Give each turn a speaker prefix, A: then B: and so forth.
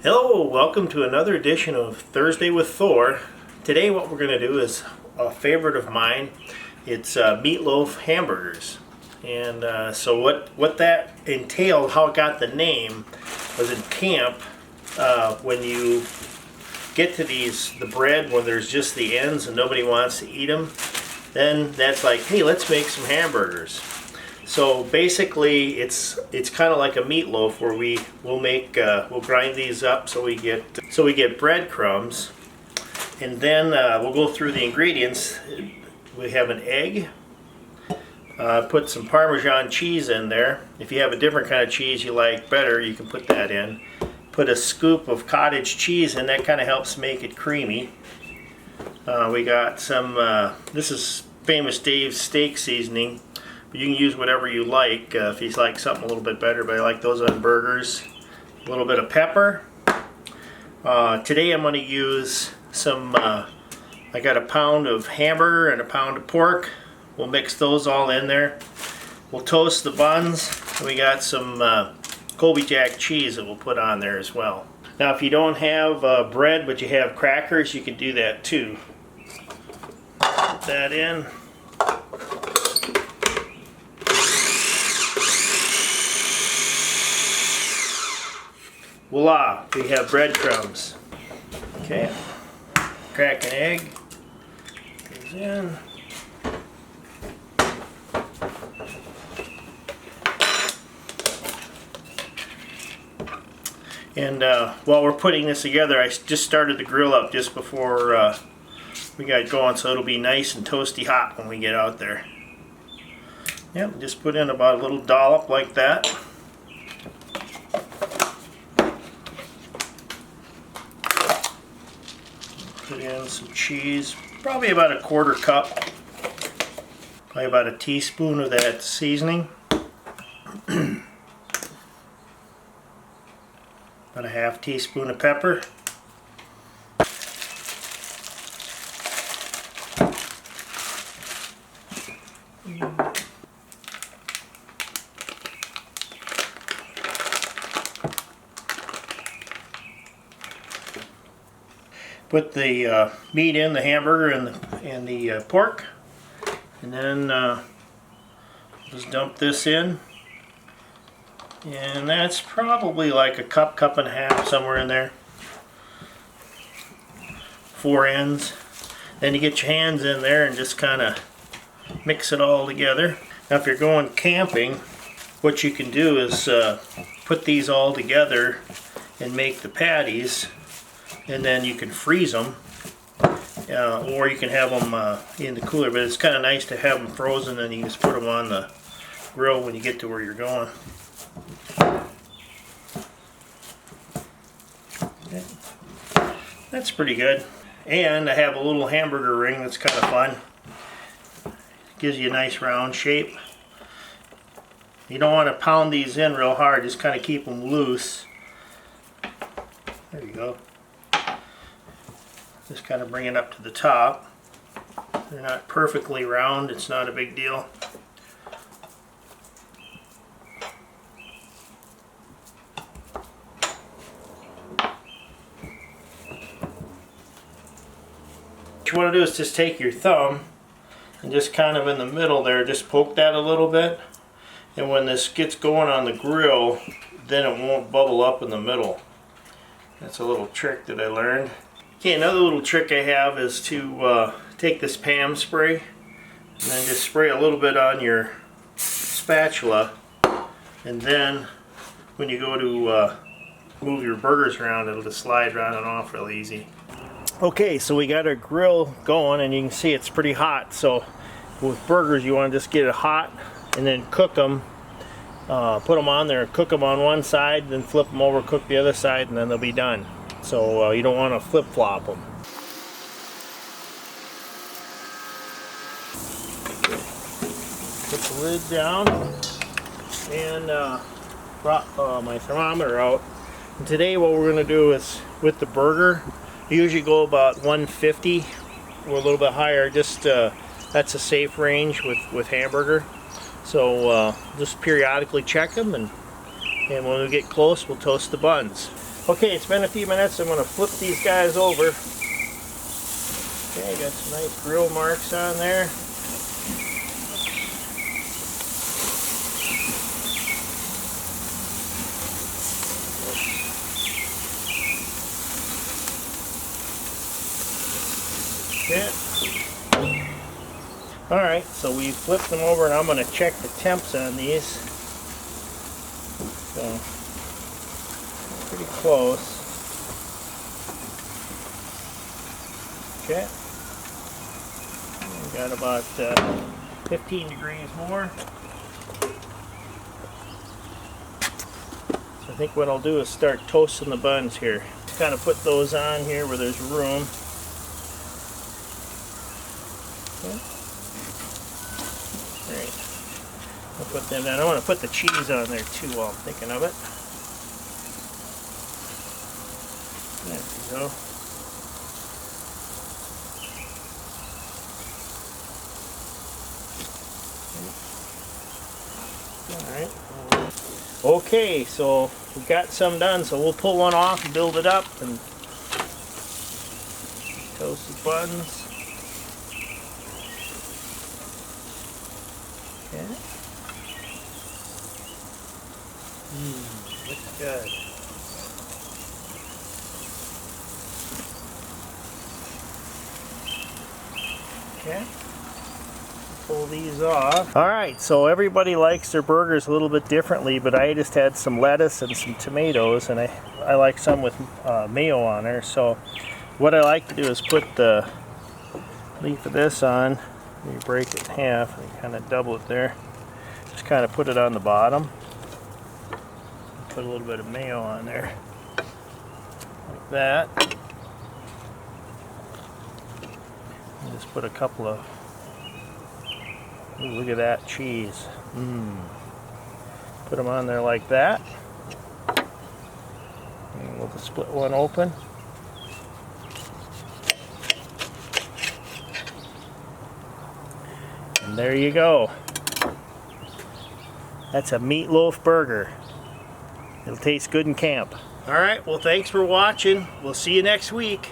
A: Hello, welcome to another edition of Thursday with Thor. Today what we're going to do is a favorite of mine. It's Meatloaf hamburgers. And so what that entailed, how it got the name, was in camp when you get to the bread when there's just the ends and nobody wants to eat them, then that's like, hey, let's make some hamburgers. So basically, it's kind of like a meatloaf where we'll grind these up so we get breadcrumbs, and then we'll go through the ingredients. We have an egg. Put some Parmesan cheese in there. If you have a different kind of cheese you like better, you can put that in. Put a scoop of cottage cheese in. That kind of helps make it creamy. We got some. This is Famous Dave's steak seasoning. But you can use whatever you like if you like something a little bit better, but I like those on burgers. A little bit of pepper. Today I'm going to use some, I got a pound of hamburger and a pound of pork. We'll mix those all in there. We'll toast the buns. We got some Colby Jack cheese that we'll put on there as well. Now if you don't have bread but you have crackers, you can do that too. Put that in. Voila, we have breadcrumbs. Okay, crack an egg, goes in. And while we're putting this together, I just started the grill up just before we got going, so it'll be nice and toasty hot when we get out there. Yep, just put in about a little dollop like that. Put in some cheese, probably about a quarter cup, probably about a teaspoon of that seasoning, about a half teaspoon of pepper, put the meat in, the hamburger and the pork, and then just dump this in, and that's probably like a cup and a half, somewhere in there, 4 ends. Then you get your hands in there and just kind of mix it all together. Now if you're going camping, what you can do is put these all together and make the patties, and then you can freeze them, or you can have them in the cooler, but it's kind of nice to have them frozen and you just put them on the grill when you get to where you're going. Okay. That's pretty good. And I have a little hamburger ring that's kind of fun. Gives you a nice round shape. You don't want to pound these in real hard, just kind of keep them loose. There you go. Just kind of bring it up to the top. They're not perfectly round, it's not a big deal. What you want to do is just take your thumb and just kind of in the middle there, just poke that a little bit. And when this gets going on the grill, then it won't bubble up in the middle. That's a little trick that I learned. Okay, another little trick I have is to take this Pam spray and then just spray a little bit on your spatula, and then when you go to move your burgers around, it'll just slide right on off real easy. Okay, so we got our grill going and you can see it's pretty hot. So with burgers you want to just get it hot and then cook them. Put them on there, cook them on one side, then flip them over, cook the other side, and then they'll be done. So you don't want to flip-flop them. Put the lid down and brought my thermometer out. And today what we're going to do is, with the burger, I usually go about 150 or a little bit higher. Just that's a safe range with hamburger. So just periodically check them, and when we get close we'll toast the buns. Okay, it's been a few minutes. I'm going to flip these guys over. Okay, got some nice grill marks on there. Okay. Alright, so we flipped them over and I'm going to check the temps on these. So, pretty close. Okay. We got about 15 degrees more. So I think what I'll do is start toasting the buns here. Kind of put those on here where there's room. Okay. Alright. I'll put them down. I want to put the cheese on there too while I'm thinking of it. There we go. Alright. Okay, so we got some done, so we'll pull one off and build it up and toast the buns. Okay. Looks good. Okay. Pull these off. Alright, so everybody likes their burgers a little bit differently, but I just had some lettuce and some tomatoes, and I like some with mayo on there. So what I like to do is put the leaf of this on. You break it in half and kind of double it there. Just kind of put it on the bottom. Put a little bit of mayo on there. Like that. And just put a couple of... Ooh, look at that cheese. Put them on there like that. And we'll just split one open. And there you go. That's a meatloaf burger. It'll taste good in camp. Alright, well thanks for watching. We'll see you next week.